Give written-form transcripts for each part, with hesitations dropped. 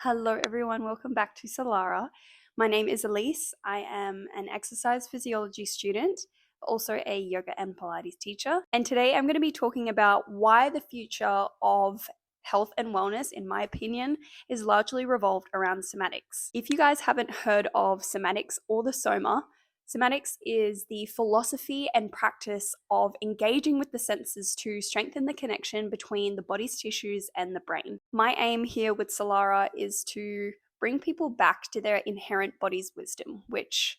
Hello everyone, welcome back to Solara. My name is Elise. I am an exercise physiology student, also a yoga and Pilates teacher. And today I'm going to be talking about why the future of health and wellness, in my opinion, is largely revolved around somatics. If you guys haven't heard of somatics or the Soma, somatics is the philosophy and practice of engaging with the senses to strengthen the connection between the body's tissues and the brain. My aim here with Solara is to bring people back to their inherent body's wisdom, which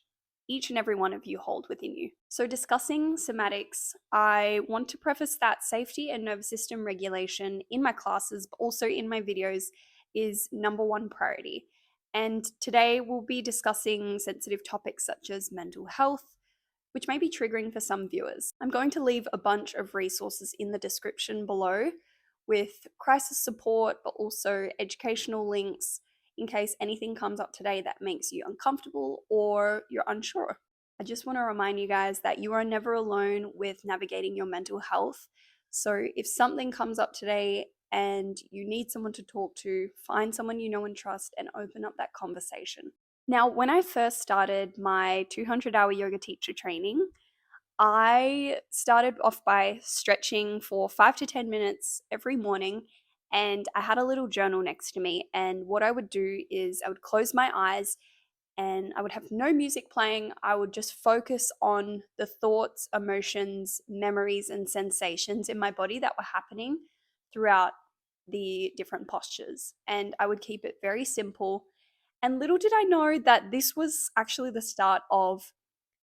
each and every one of you hold within you. So, discussing somatics, I want to preface that safety and nervous system regulation in my classes, but also in my videos, is number one priority. And today we'll be discussing sensitive topics such as mental health, which may be triggering for some viewers. I'm going to leave a bunch of resources in the description below with crisis support, but also educational links in case anything comes up today that makes you uncomfortable or you're unsure. I just want to remind you guys that you are never alone with navigating your mental health. So if something comes up today and you need someone to talk to, find someone you know and trust and open up that conversation. Now, when I first started my 200-hour yoga teacher training, I started off by stretching for 5 to 10 minutes every morning, and I had a little journal next to me. And what I would do is I would close my eyes and I would have no music playing. I would just focus on the thoughts, emotions, memories, and sensations in my body that were happening throughout the different postures. And I would keep it very simple. And little did I know that this was actually the start of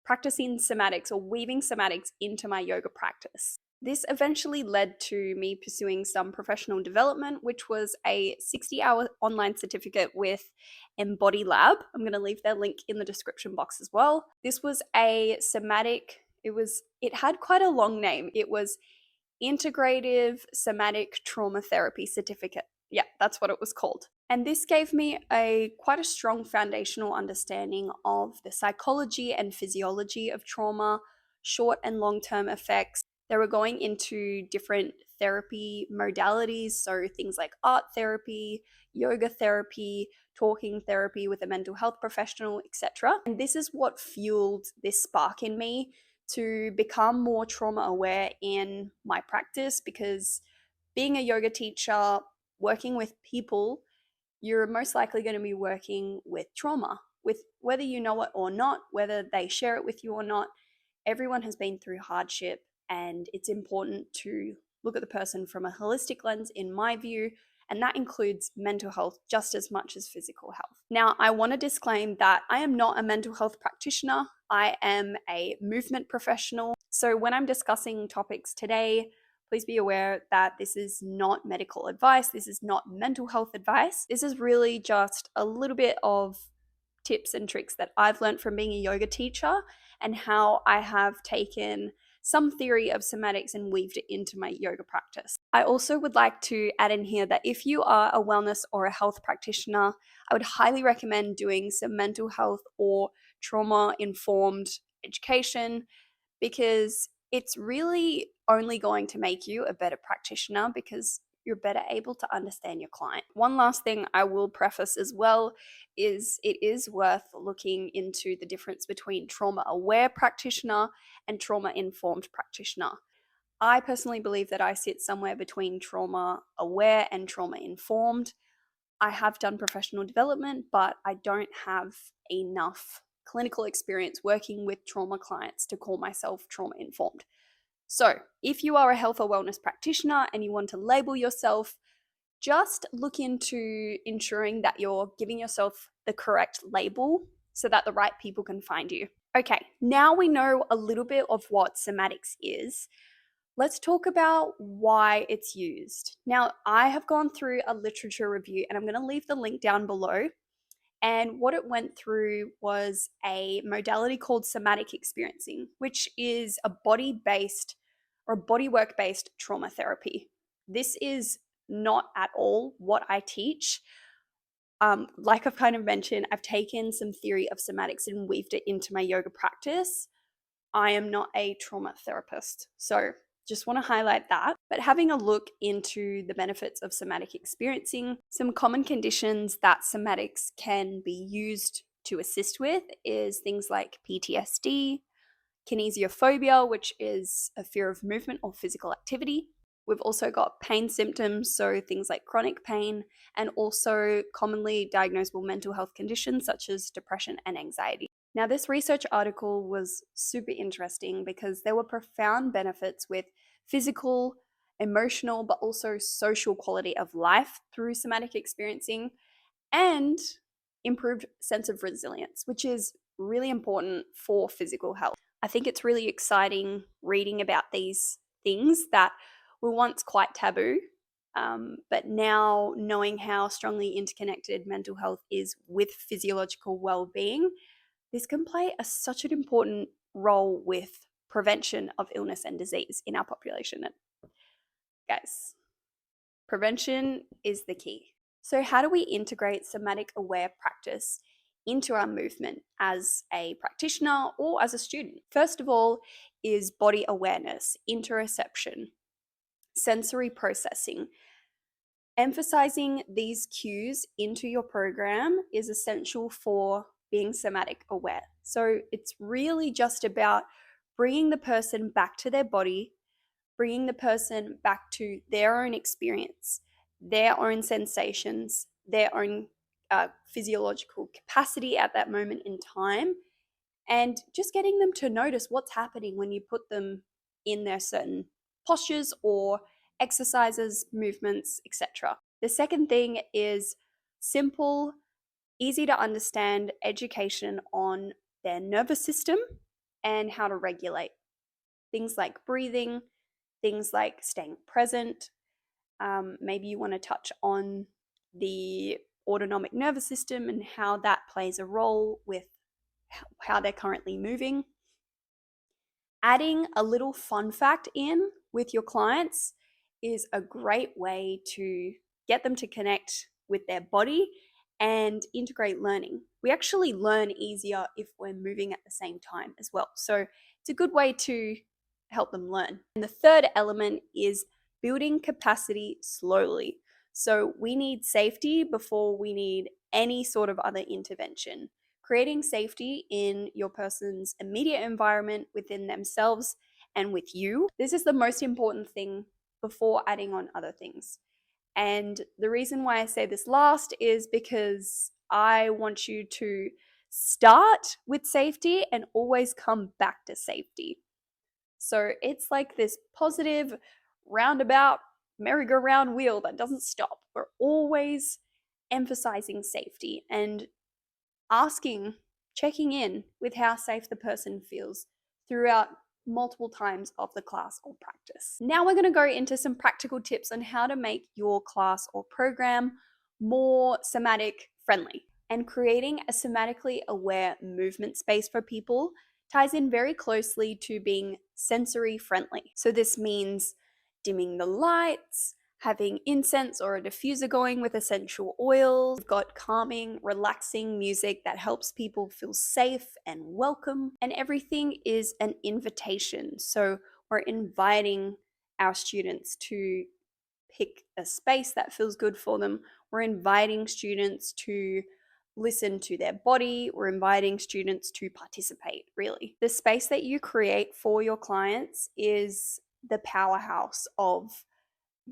practicing somatics or weaving somatics into my yoga practice. This eventually led to me pursuing some professional development, which was a 60-hour online certificate with Embody Lab. I'm going to leave their link in the description box as well. This was a somatic, it had quite a long name. It was Integrative Somatic Trauma Therapy Certificate. Yeah, that's what it was called. And this gave me quite a strong foundational understanding of the psychology and physiology of trauma, short and long-term effects. They were going into different therapy modalities, so things like art therapy, yoga therapy, talking therapy with a mental health professional, etc. And this is what fueled this spark in me to become more trauma aware in my practice, because being a yoga teacher, working with people, you're most likely going to be working with trauma, with whether you know it or not, whether they share it with you or not. Everyone has been through hardship, and it's important to look at the person from a holistic lens, in my view, and that includes mental health just as much as physical health. Now, I want to disclaim that I am not a mental health practitioner. I am a movement professional. So when I'm discussing topics today, please be aware that this is not medical advice. This is not mental health advice. This is really just a little bit of tips and tricks that I've learned from being a yoga teacher and how I have taken some theory of somatics and weaved it into my yoga practice. I also would like to add in here that if you are a wellness or a health practitioner, I would highly recommend doing some mental health or trauma-informed education, because it's really only going to make you a better practitioner because you're better able to understand your client. One last thing I will preface as well is it is worth looking into the difference between trauma-aware practitioner and trauma-informed practitioner. I personally believe that I sit somewhere between trauma-aware and trauma-informed. I have done professional development, but I don't have enough clinical experience working with trauma clients to call myself trauma-informed. So, if you are a health or wellness practitioner and you want to label yourself, just look into ensuring that you're giving yourself the correct label so that the right people can find you. Okay, now we know a little bit of what somatics is. Let's talk about why it's used. Now, I have gone through a literature review and I'm going to leave the link down below. And what it went through was a modality called somatic experiencing, which is a body-based or bodywork-based trauma therapy. This is not at all what I teach. Like I've kind of mentioned, I've taken some theory of somatics and weaved it into my yoga practice. I am not a trauma therapist. So just want to highlight that. But having a look into the benefits of somatic experiencing, some common conditions that somatics can be used to assist with is things like PTSD, kinesiophobia, which is a fear of movement or physical activity. We've also got pain symptoms, so things like chronic pain, and also commonly diagnosable mental health conditions such as depression and anxiety. Now, this research article was super interesting because there were profound benefits with physical, emotional, but also social quality of life through somatic experiencing, and improved sense of resilience, which is really important for physical health. I think it's really exciting reading about these things that were once quite taboo, but now knowing how strongly interconnected mental health is with physiological well-being, this can play such an important role with prevention of illness and disease in our population. And guys, prevention is the key. So how do we integrate somatic aware practice into our movement as a practitioner or as a student? First of all is body awareness, interoception, sensory processing. Emphasizing these cues into your program is essential for being somatic aware. So it's really just about bringing the person back to their body, bringing the person back to their own experience, their own sensations, their own physiological capacity at that moment in time, and just getting them to notice what's happening when you put them in their certain postures or exercises, movements, etc. The second thing is simple, easy to understand education on their nervous system and how to regulate. Things like breathing, things like staying present. Maybe you want to touch on the autonomic nervous system and how that plays a role with how they're currently moving. Adding a little fun fact in with your clients is a great way to get them to connect with their body and integrate learning. We actually learn easier if we're moving at the same time as well. So it's a good way to help them learn. And the third element is building capacity slowly. So we need safety before we need any sort of other intervention. Creating safety in your person's immediate environment, within themselves and with you. This is the most important thing before adding on other things. And the reason why I say this last is because I want you to start with safety and always come back to safety. So it's like this positive roundabout merry-go-round wheel that doesn't stop. We're always emphasizing safety and checking in with how safe the person feels throughout multiple times of the class or practice. Now we're going to go into some practical tips on how to make your class or program more somatic friendly. And creating a somatically aware movement space for people ties in very closely to being sensory friendly. So this means dimming the lights, having incense or a diffuser going with essential oils. We've got calming, relaxing music that helps people feel safe and welcome. And everything is an invitation. So we're inviting our students to pick a space that feels good for them. We're inviting students to listen to their body. We're inviting students to participate, really. The space that you create for your clients is the powerhouse of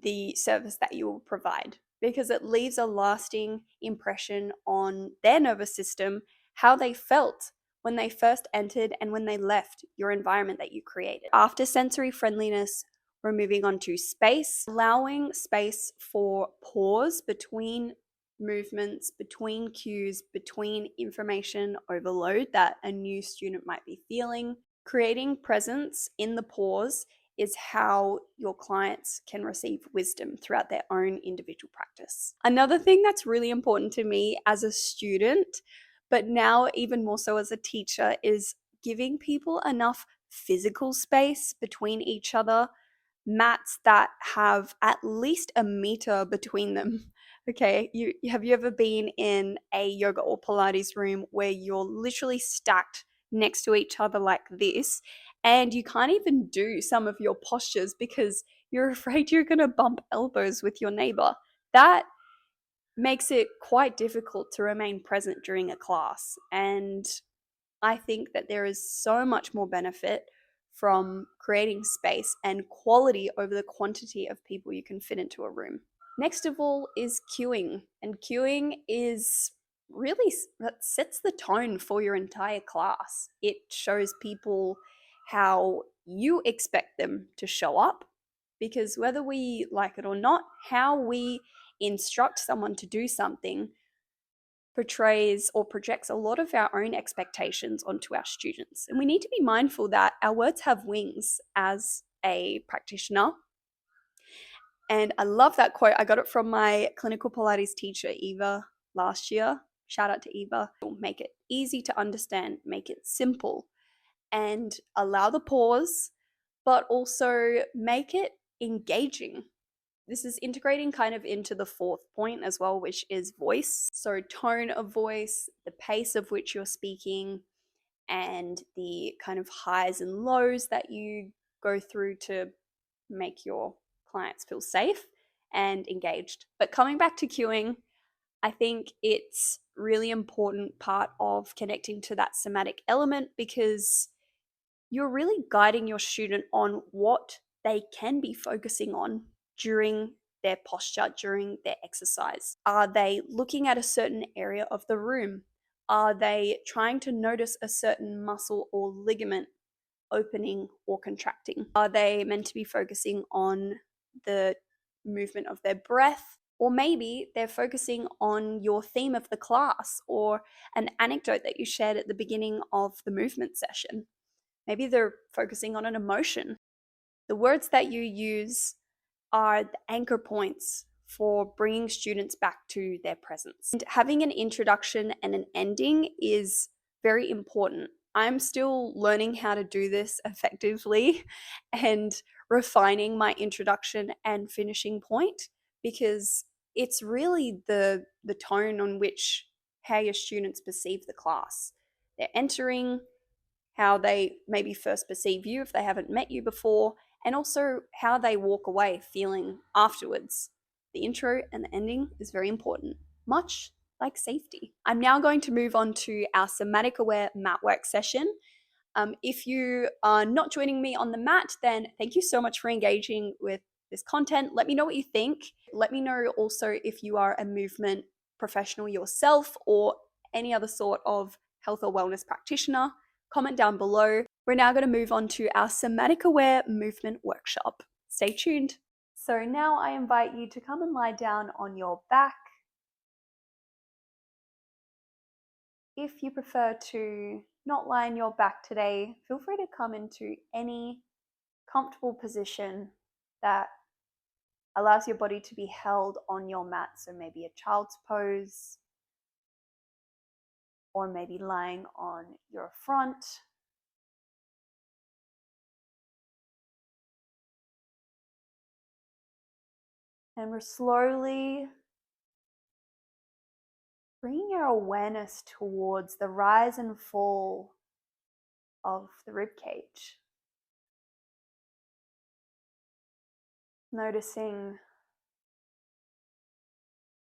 the service that you will provide, because it leaves a lasting impression on their nervous system, how they felt when they first entered and when they left your environment that you created. After sensory friendliness, we're moving on to space, allowing space for pause between movements, between cues, between information overload that a new student might be feeling. Creating presence in the pause is how your clients can receive wisdom throughout their own individual practice. Another thing that's really important to me as a student, but now even more so as a teacher, is giving people enough physical space between each other, mats that have at least a meter between them. Okay, have you ever been in a yoga or Pilates room where you're literally stacked next to each other like this, And you can't even do some of your postures because you're afraid you're going to bump elbows with your neighbor. That makes it quite difficult to remain present during a class. And I think that there is so much more benefit from creating space and quality over the quantity of people you can fit into a room. Next of all is cueing. And cueing is really that sets the tone for your entire class. It shows people how you expect them to show up, because whether we like it or not, how we instruct someone to do something portrays or projects a lot of our own expectations onto our students. And we need to be mindful that our words have wings as a practitioner. And I love that quote. I got it from my clinical Pilates teacher, Eva, last year. Shout out to Eva. Make it easy to understand, make it simple, and allow the pause, but also make it engaging. This is integrating kind of into the fourth point as well, which is voice. So, tone of voice, the pace of which you're speaking, and the kind of highs and lows that you go through to make your clients feel safe and engaged. But coming back to cueing, I think it's really important part of connecting to that somatic element, because you're really guiding your student on what they can be focusing on during their posture, during their exercise. Are they looking at a certain area of the room? Are they trying to notice a certain muscle or ligament opening or contracting? Are they meant to be focusing on the movement of their breath? Or maybe they're focusing on your theme of the class or an anecdote that you shared at the beginning of the movement session. Maybe they're focusing on an emotion. The words that you use are the anchor points for bringing students back to their presence. And having an introduction and an ending is very important. I'm still learning how to do this effectively and refining my introduction and finishing point, because it's really the tone on which how your students perceive the class. They're entering, how they maybe first perceive you if they haven't met you before, and also how they walk away feeling afterwards. The intro and the ending is very important, much like safety. I'm now going to move on to our somatic aware Matwork session. If you are not joining me on the mat, then thank you so much for engaging with this content. Let me know what you think. Let me know also if you are a movement professional yourself or any other sort of health or wellness practitioner. Comment down below. We're now going to move on to our somatic aware movement workshop. Stay tuned. So now I invite you to come and lie down on your back. If you prefer to not lie on your back today, feel free to come into any comfortable position that allows your body to be held on your mat. So maybe a child's pose, or maybe lying on your front. And we're slowly bringing your awareness towards the rise and fall of the rib cage. Noticing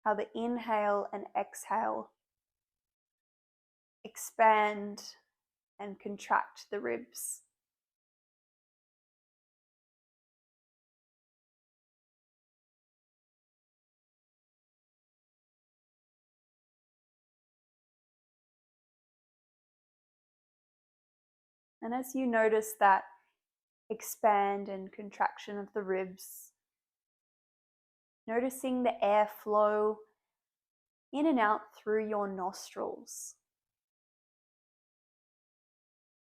how the inhale and exhale expand and contract the ribs. And as you notice that expand and contraction of the ribs, noticing the airflow in and out through your nostrils,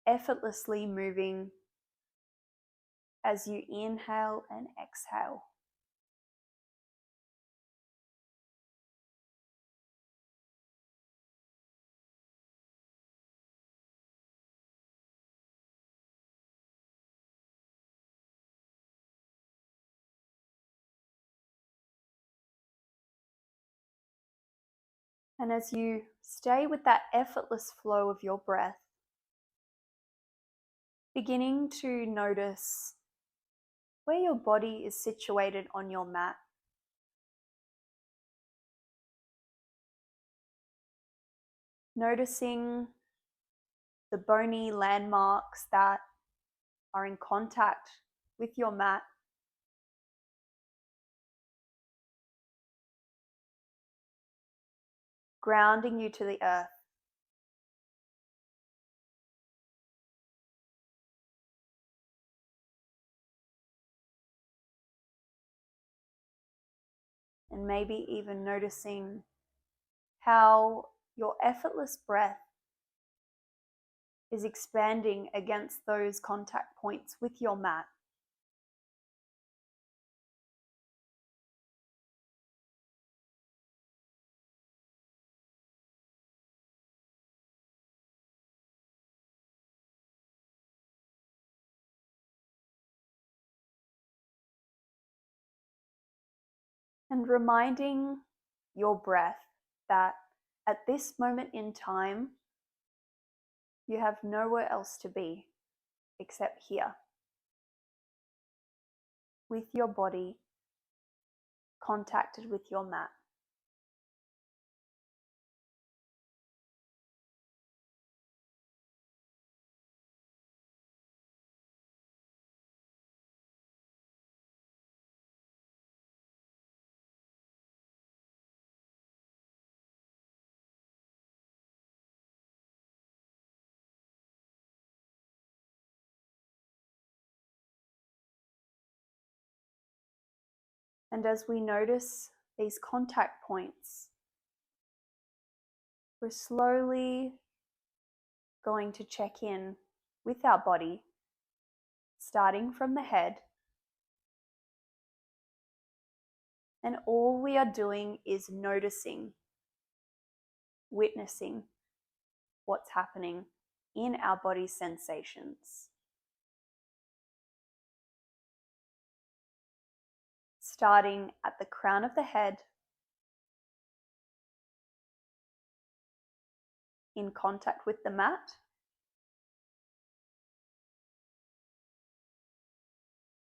effortlessly moving as you inhale and exhale. And as you stay with that effortless flow of your breath, beginning to notice where your body is situated on your mat. Noticing the bony landmarks that are in contact with your mat. Grounding you to the earth. And maybe even noticing how your effortless breath is expanding against those contact points with your mat. And reminding your breath that at this moment in time, you have nowhere else to be except here, with your body contacted with your mat. And as we notice these contact points, we're slowly going to check in with our body, starting from the head. And all we are doing is noticing, witnessing what's happening in our body's sensations. Starting at the crown of the head, in contact with the mat,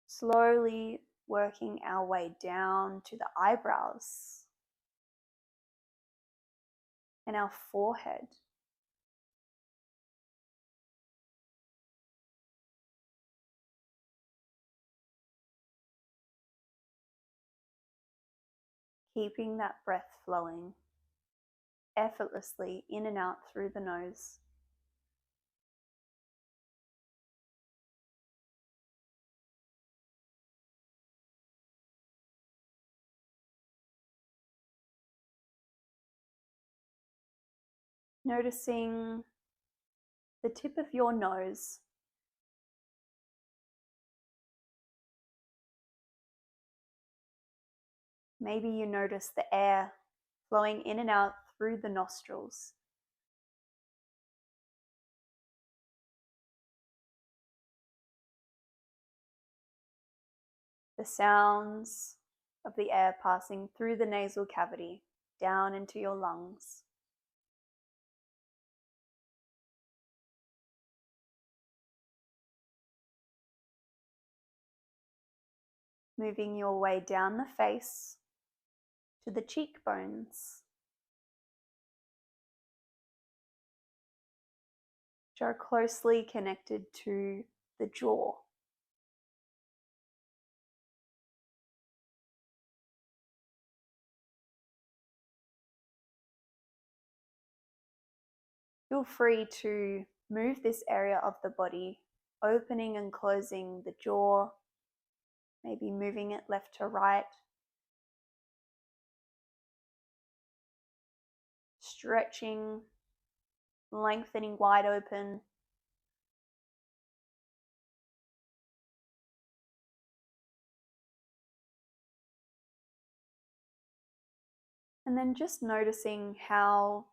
slowly working our way down to the eyebrows and our forehead. Keeping that breath flowing effortlessly in and out through the nose. Noticing the tip of your nose. Maybe you notice the air flowing in and out through the nostrils. The sounds of the air passing through the nasal cavity down into your lungs. Moving your way down the face to the cheekbones, which are closely connected to the jaw. Feel free to move this area of the body, opening and closing the jaw, maybe moving it left to right, stretching, lengthening wide open. And then just noticing how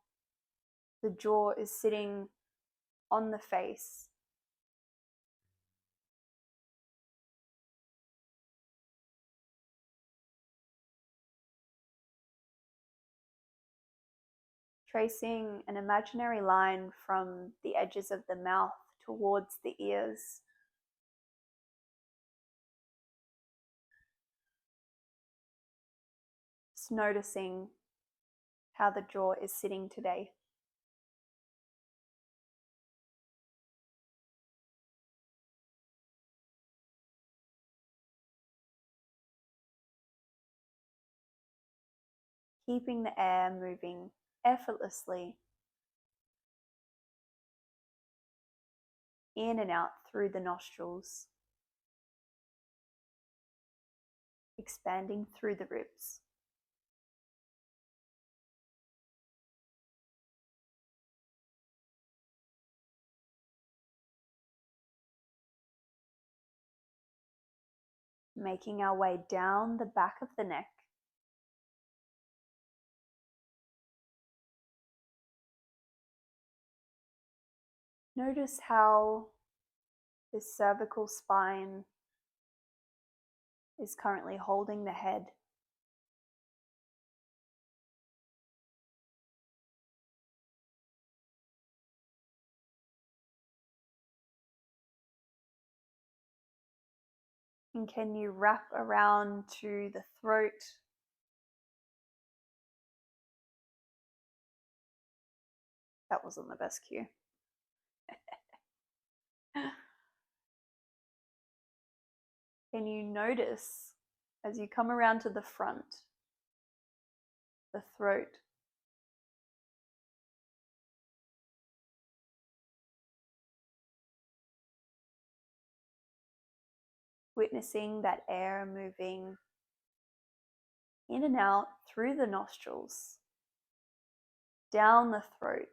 the jaw is sitting on the face. Tracing an imaginary line from the edges of the mouth towards the ears. Just noticing how the jaw is sitting today. Keeping the air moving effortlessly in and out through the nostrils, expanding through the ribs. Making our way down the back of the neck, notice how the cervical spine is currently holding the head. And can you wrap around to the throat? That wasn't the best cue. Can you notice as you come around to the front, the throat, witnessing that air moving in and out through the nostrils, down the throat,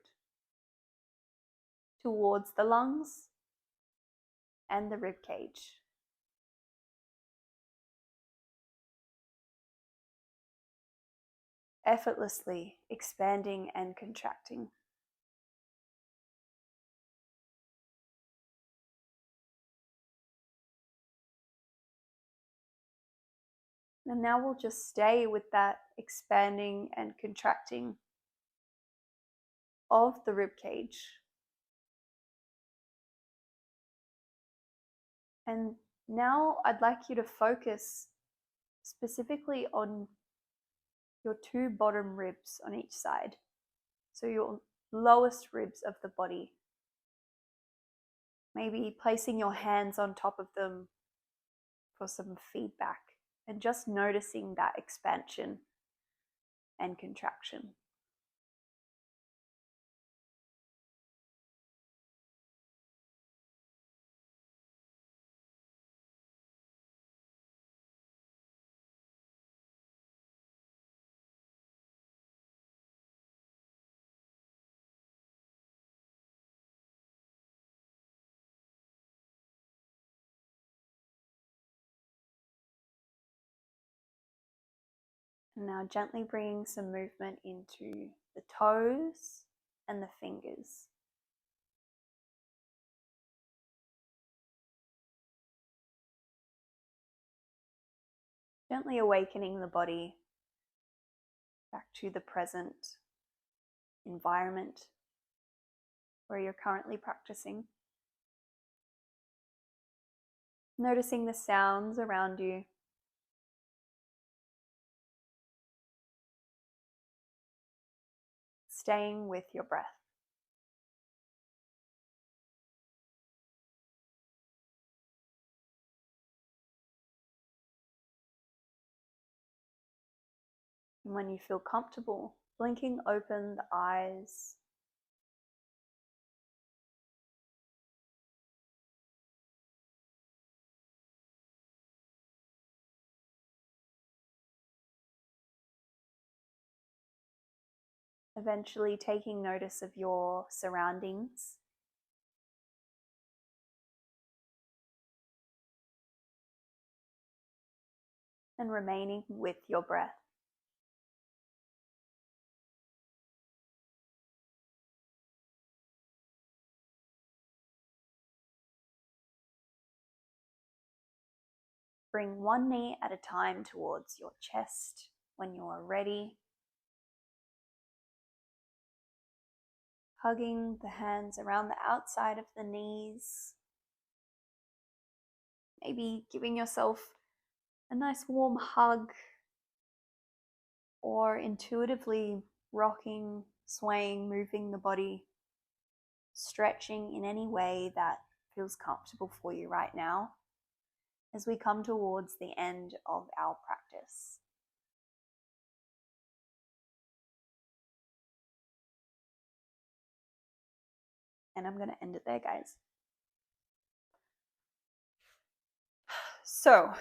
towards the lungs and the rib cage. Effortlessly expanding and contracting. And now we'll just stay with that expanding and contracting of the rib cage. And now I'd like you to focus specifically on your two bottom ribs on each side. So your lowest ribs of the body. Maybe placing your hands on top of them for some feedback and just noticing that expansion and contraction. And now gently bringing some movement into the toes and the fingers. Gently awakening the body back to the present environment where you're currently practicing. Noticing the sounds around you. Staying with your breath. And when you feel comfortable, blinking open the eyes. Eventually taking notice of your surroundings. And remaining with your breath. Bring one knee at a time towards your chest when you are ready. hugging the hands around the outside of the knees. Maybe giving yourself a nice warm hug, or intuitively rocking, swaying, moving the body, stretching in any way that feels comfortable for you right now as we come towards the end of our practice. And I'm going to end it there, guys. So,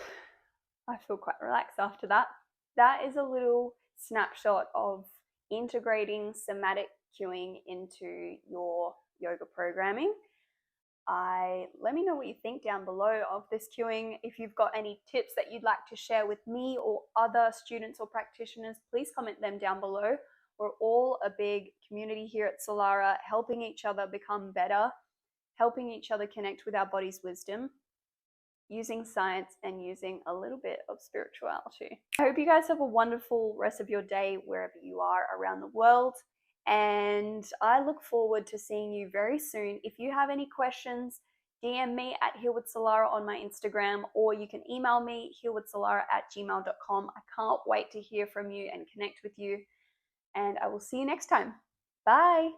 I feel quite relaxed after that. That is a little snapshot of integrating somatic cueing into your yoga programming. Let me know what you think down below of this cueing. If you've got any tips that you'd like to share with me or other students or practitioners, please comment them down below. We're all a big community here at Solara, helping each other become better, helping each other connect with our body's wisdom, using science and using a little bit of spirituality. I hope you guys have a wonderful rest of your day wherever you are around the world. And I look forward to seeing you very soon. If you have any questions, DM me at herewithsolara on my Instagram, or you can email me herewithsolara@gmail.com. I can't wait to hear from you and connect with you. And I will see you next time. Bye.